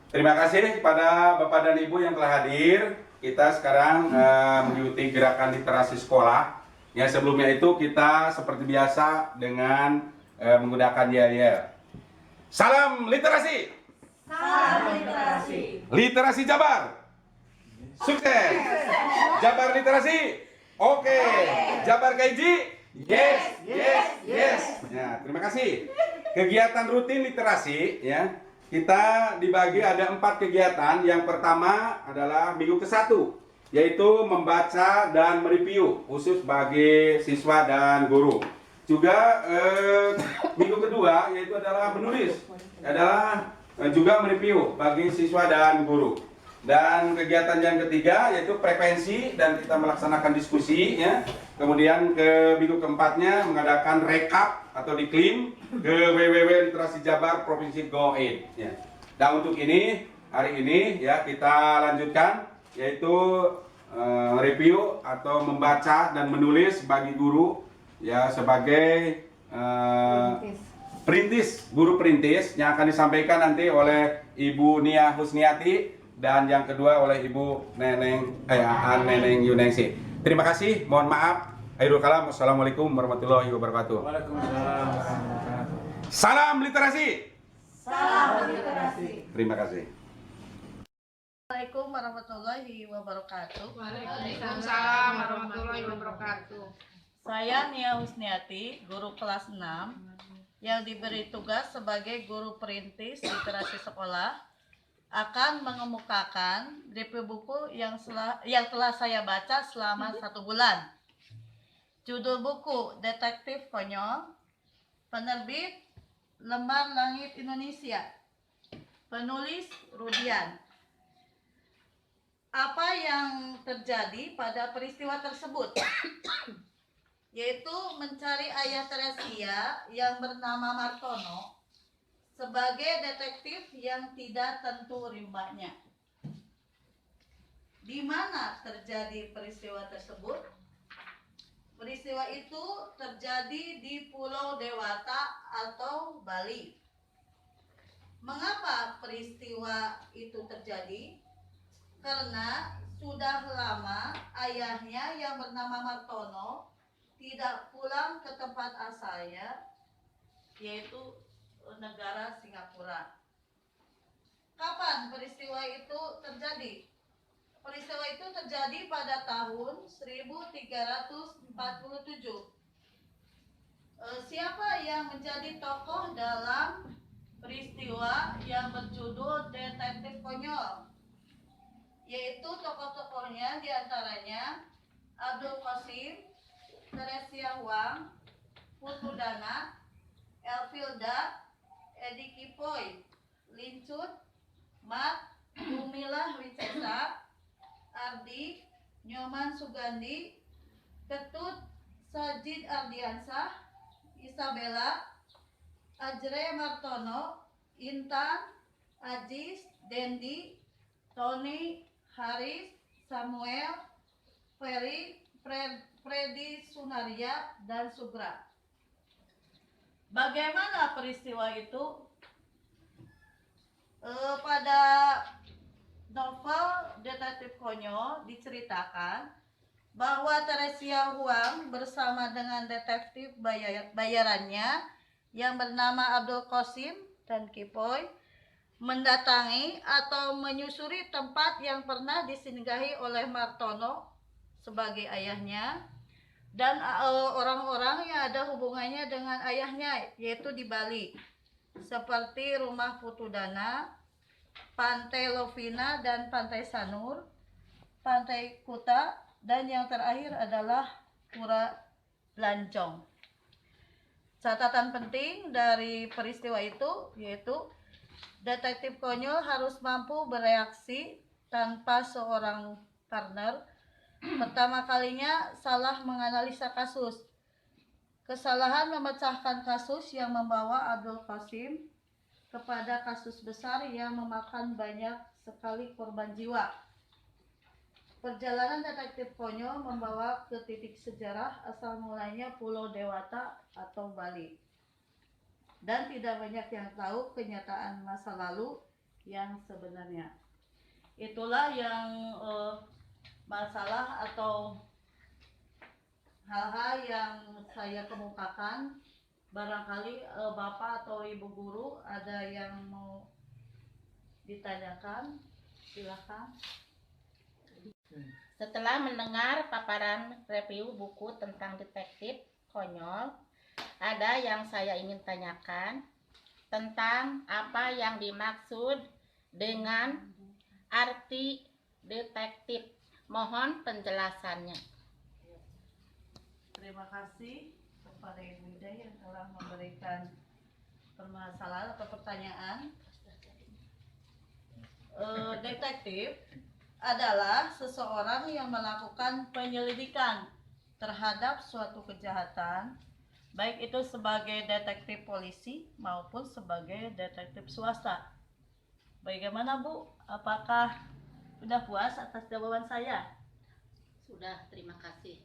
Terima kasih kepada Bapak dan Ibu yang telah hadir. Kita sekarang mengikuti gerakan literasi sekolah. Ya, sebelumnya itu kita seperti biasa dengan menggunakan yel-yel. Salam literasi. Salam literasi. Literasi Jabar. Sukses. Jabar literasi. Oke. Jabar Kaiji. Yes, yes, yes. Ya, terima kasih. Kegiatan rutin literasi ya. Kita dibagi ada 4 kegiatan. Yang pertama adalah minggu ke-1, yaitu membaca dan mereview khusus bagi siswa dan guru. Juga minggu kedua yaitu adalah menulis, adalah juga mereview bagi siswa dan guru. Dan kegiatan yang ketiga yaitu frekuensi dan kita melaksanakan diskusi ya. Kemudian ke minggu keempatnya mengadakan rekap atau diklaim ke www.literasi Jabar Provinsi Go Aid ya. Dan untuk ini hari ini ya kita lanjutkan yaitu review atau membaca dan menulis bagi guru ya sebagai perintis, guru perintis yang akan disampaikan nanti oleh Ibu Nia Husniati dan yang kedua oleh Ibu Aan Neneng Yuningsi. Terima kasih, mohon maaf. Akhirul kalam, wassalamualaikum warahmatullahi wabarakatuh. Waalaikumsalam. Salam literasi. Salam literasi. Terima kasih. Assalamualaikum warahmatullahi wabarakatuh. Waalaikumsalam warahmatullahi wabarakatuh. Saya Nia Husniati, guru kelas 6 yang diberi tugas sebagai guru perintis literasi sekolah, akan mengemukakan review buku yang telah saya baca selama 1 bulan. Judul buku Detektif Konyol, penerbit Lembar Langit Indonesia, penulis Rudian. Apa yang terjadi pada peristiwa tersebut? Yaitu mencari ayah Teresia yang bernama Martono sebagai detektif yang tidak tentu rimbanya. Di mana terjadi peristiwa tersebut? Peristiwa itu terjadi di Pulau Dewata atau Bali. Mengapa peristiwa itu terjadi? Karena sudah lama ayahnya yang bernama Martono tidak pulang ke tempat asalnya, yaitu negara Singapura. Kapan peristiwa itu terjadi? Peristiwa itu terjadi pada tahun 1347. Siapa yang menjadi tokoh dalam peristiwa yang berjudul Detektif Konyol? Yaitu tokoh-tokohnya diantaranya Abdul Qasim, Teresia Huang, Putu Dana, Elvilda, Edi Kipoy, Lincut, Mat, Gumilah Wicesa, Ardi, Nyoman Sugandi, Ketut, Sajid Ardiansah, Isabella, Ajre Martono, Intan, Ajis, Dendi, Tony, Haris, Samuel, Ferry, Freddy Sunaria, dan Sugra. Bagaimana peristiwa itu? Pada novel Detektif Konyol diceritakan bahwa Teresia Huang bersama dengan detektif bayarannya yang bernama Abdul Qasim dan Kipoy mendatangi atau menyusuri tempat yang pernah disinggahi oleh Martono sebagai ayahnya dan orang-orang yang ada hubungannya dengan ayahnya, yaitu di Bali, seperti Rumah Putu Dana, Pantai Lovina dan Pantai Sanur, Pantai Kuta, dan yang terakhir adalah Pura Blanjong. Catatan penting dari peristiwa itu yaitu detektif konyol harus mampu bereaksi tanpa seorang partner. Pertama kalinya salah menganalisa kasus. Kesalahan memecahkan kasus yang membawa Abdul Qasim kepada kasus besar yang memakan banyak sekali korban jiwa. Perjalanan detektif konyol membawa ke titik sejarah asal mulanya Pulau Dewata atau Bali. Dan tidak banyak yang tahu kenyataan masa lalu yang sebenarnya. Itulah yang masalah atau hal-hal yang saya kemukakan. Barangkali Bapak atau Ibu Guru ada yang mau ditanyakan, silakan. Setelah mendengar paparan review buku tentang detektif konyol, ada yang saya ingin tanyakan tentang apa yang dimaksud dengan arti detektif. Mohon penjelasannya. Terima kasih kepada Ibu Ida yang telah memberikan permasalahan atau pertanyaan. Detektif adalah seseorang yang melakukan penyelidikan terhadap suatu kejahatan, baik itu sebagai detektif polisi maupun sebagai detektif swasta. Bagaimana Bu? Apakah sudah puas atas jawaban saya? Sudah, terima kasih.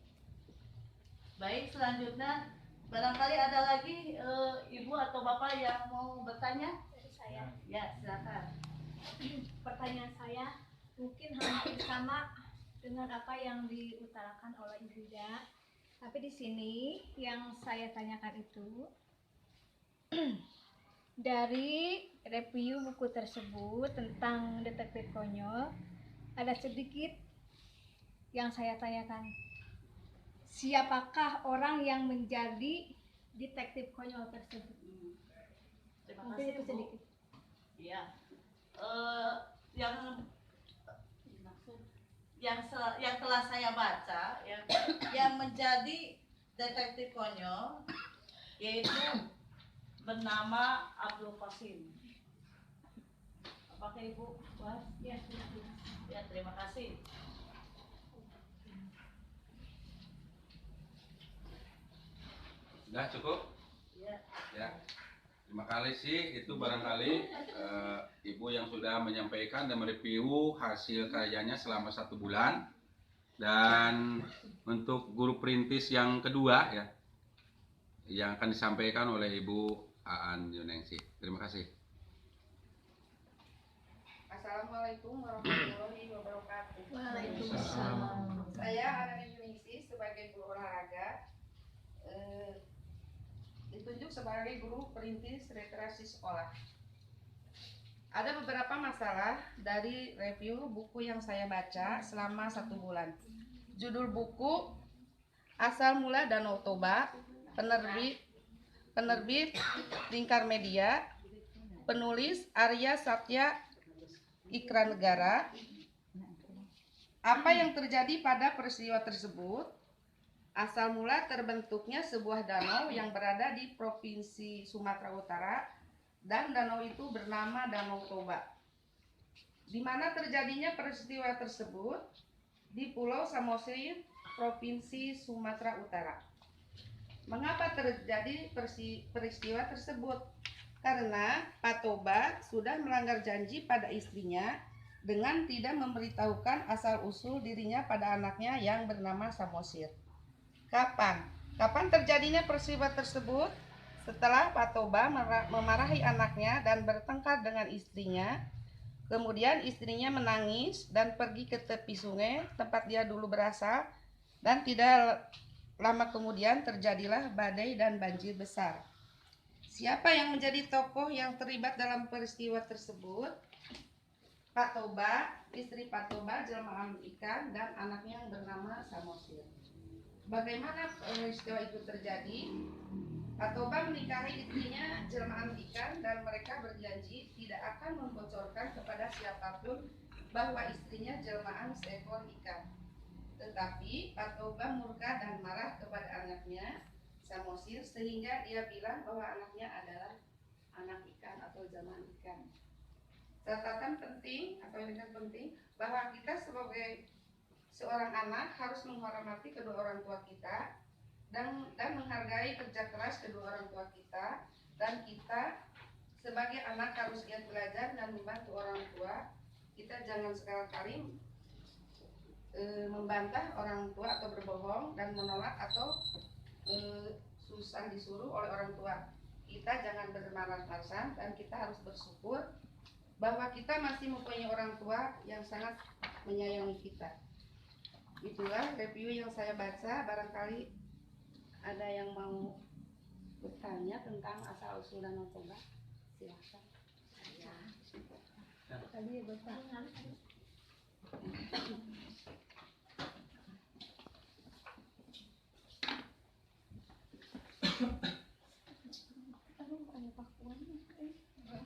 Baik, selanjutnya barangkali ada lagi Ibu atau Bapak yang mau bertanya? Dari saya, Ya, silakan. pertanyaan saya mungkin hampir sama dengan apa yang diutarakan oleh Ibu Ida. Tapi di sini yang saya tanyakan itu dari review buku tersebut tentang detektif konyol, ada sedikit yang saya tanyakan. Siapakah orang yang menjadi detektif konyol tersebut? Terima Mungkin kasih itu Bu. sedikit. Ya, yang telah saya baca, yang menjadi detektif konyol yaitu bernama Abdul Qasim. Apakah Ibu puas? Ya, sedikit. Ya, terima kasih. Sudah cukup? Ya. Ya. Terima kasih sih, itu barangkali Ibu yang sudah menyampaikan dan mereview hasil karyanya selama 1 bulan. Dan untuk guru perintis yang kedua ya, yang akan disampaikan oleh Ibu Aan Yunengsi. Terima kasih. Assalamualaikum warahmatullahi wabarakatuh. Waalaikumsalam. Saya Ana Yunisi sebagai guru olahraga, ditunjuk sebagai guru perintis literasi sekolah. Ada beberapa masalah dari review buku yang saya baca selama 1 bulan. Judul buku Asal Mula Danau Toba, penerbit Lingkar Media, penulis Arya Satya Ikra Negara. Apa yang terjadi pada peristiwa tersebut? Asal mula terbentuknya sebuah danau yang berada di Provinsi Sumatera Utara, dan danau itu bernama Danau Toba. Di mana terjadinya peristiwa tersebut? Di Pulau Samosir, Provinsi Sumatera Utara. Mengapa terjadi peristiwa tersebut? Karena Pak Toba sudah melanggar janji pada istrinya dengan tidak memberitahukan asal-usul dirinya pada anaknya yang bernama Samosir. Kapan terjadinya peristiwa tersebut? Setelah Pak Toba memarahi anaknya dan bertengkar dengan istrinya, kemudian istrinya menangis dan pergi ke tepi sungai tempat dia dulu berasal, dan tidak lama kemudian terjadilah badai dan banjir besar. Siapa yang menjadi tokoh yang terlibat dalam peristiwa tersebut? Pak Toba, istri Pak Toba, jelmaan ikan, dan anaknya yang bernama Samosir. Bagaimana peristiwa itu terjadi? Pak Toba menikahi istrinya jelmaan ikan, dan mereka berjanji tidak akan membocorkan kepada siapapun bahwa istrinya jelmaan seekor ikan. Tetapi Pak Toba murka dan marah kepada anaknya Samosir, sehingga dia bilang bahwa anaknya adalah anak ikan atau jelmaan ikan. Catatan penting atau yang penting bahwa kita sebagai seorang anak harus menghormati kedua orang tua kita dan menghargai kerja keras kedua orang tua kita, dan kita sebagai anak harus giat belajar dan membantu orang tua. Kita jangan sekali-kali membantah orang tua atau berbohong dan menolak atau susah disuruh oleh orang tua. Kita jangan bermalas-malasan dan kita harus bersyukur bahwa kita masih mempunyai orang tua yang sangat menyayangi kita. Itulah review yang saya baca. Barangkali ada yang mau bertanya tentang asal usul Danau Toba, silakan. Tadi Bapak.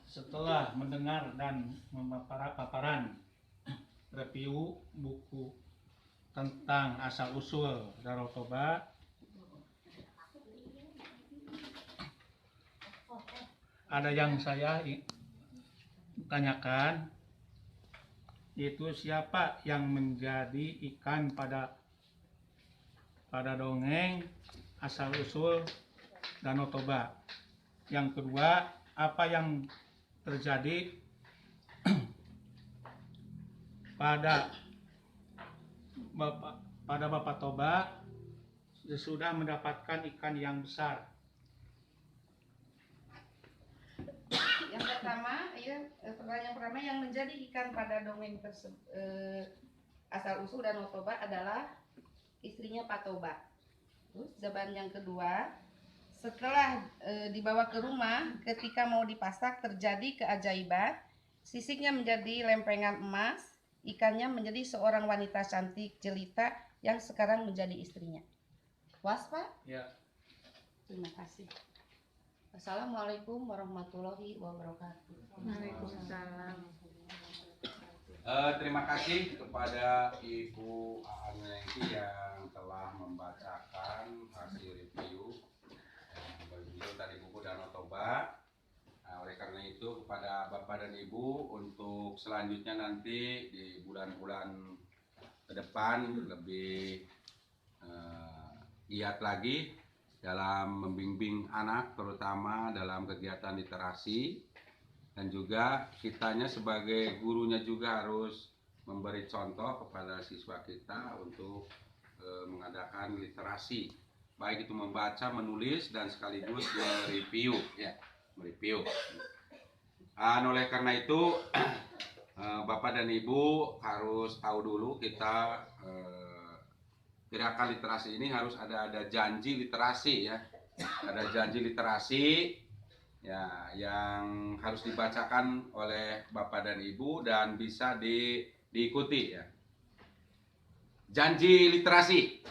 Setelah mendengar dan paparan review buku tentang asal-usul Danau Toba, ada yang saya tanyakan, yaitu siapa yang menjadi ikan pada dongeng asal-usul Danau Toba. Yang kedua, apa yang terjadi pada Bapak Toba sudah mendapatkan ikan yang besar. Yang pertama, pertanyaan pertama, yang menjadi ikan pada dongeng asal usul Danau Toba adalah istrinya Pak Toba. Terus jawaban yang kedua, setelah dibawa ke rumah, ketika mau dipasak terjadi keajaiban, sisiknya menjadi lempengan emas, ikannya menjadi seorang wanita cantik jelita yang sekarang menjadi istrinya. Puas, Pak? Ya. Terima kasih. Assalamualaikum warahmatullahi wabarakatuh. Waalaikumsalam. Terima kasih kepada Ibu Aanengki yang telah membacakan hasil review berjudul dari buku Danau Toba. Nah, oleh karena itu kepada Bapak dan Ibu untuk selanjutnya nanti di bulan-bulan ke depan lebih giat lagi dalam membimbing anak, terutama dalam kegiatan literasi, dan juga kitanya sebagai gurunya juga harus memberi contoh kepada siswa kita untuk mengadakan literasi, baik itu membaca, menulis, dan sekaligus mereview, ya, mereview. Oleh karena itu Bapak dan Ibu harus tahu dulu kita gerakan literasi ini harus ada janji literasi, ya, ada janji literasi, ya, yang harus dibacakan oleh Bapak dan Ibu dan bisa diikuti, ya. Janji literasi.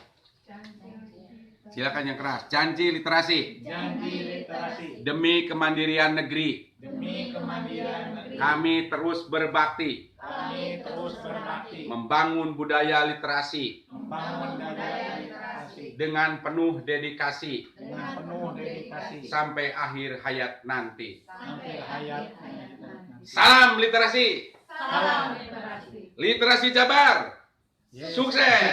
Silakan yang keras. Janji literasi. Janji literasi. Demi kemandirian negeri. Demi kemandirian negeri. Kami terus berbakti. Kami terus berbakti. Membangun budaya literasi. Membangun budaya literasi. Dengan penuh dedikasi. Dengan penuh dedikasi. Sampai akhir hayat nanti. Sampai hayat nanti. Salam literasi. Salam literasi. Literasi Jabar. Yes. Sukses.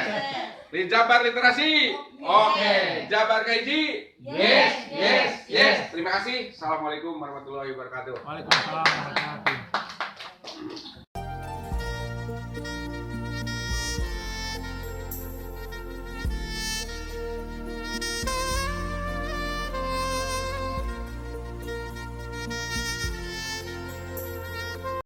Jabar literasi. Oke. Jabar Kaiji. Yes, yes, yes. Terima kasih. Assalamualaikum warahmatullahi wabarakatuh. Waalaikumsalam warahmatullahi wabarakatuh.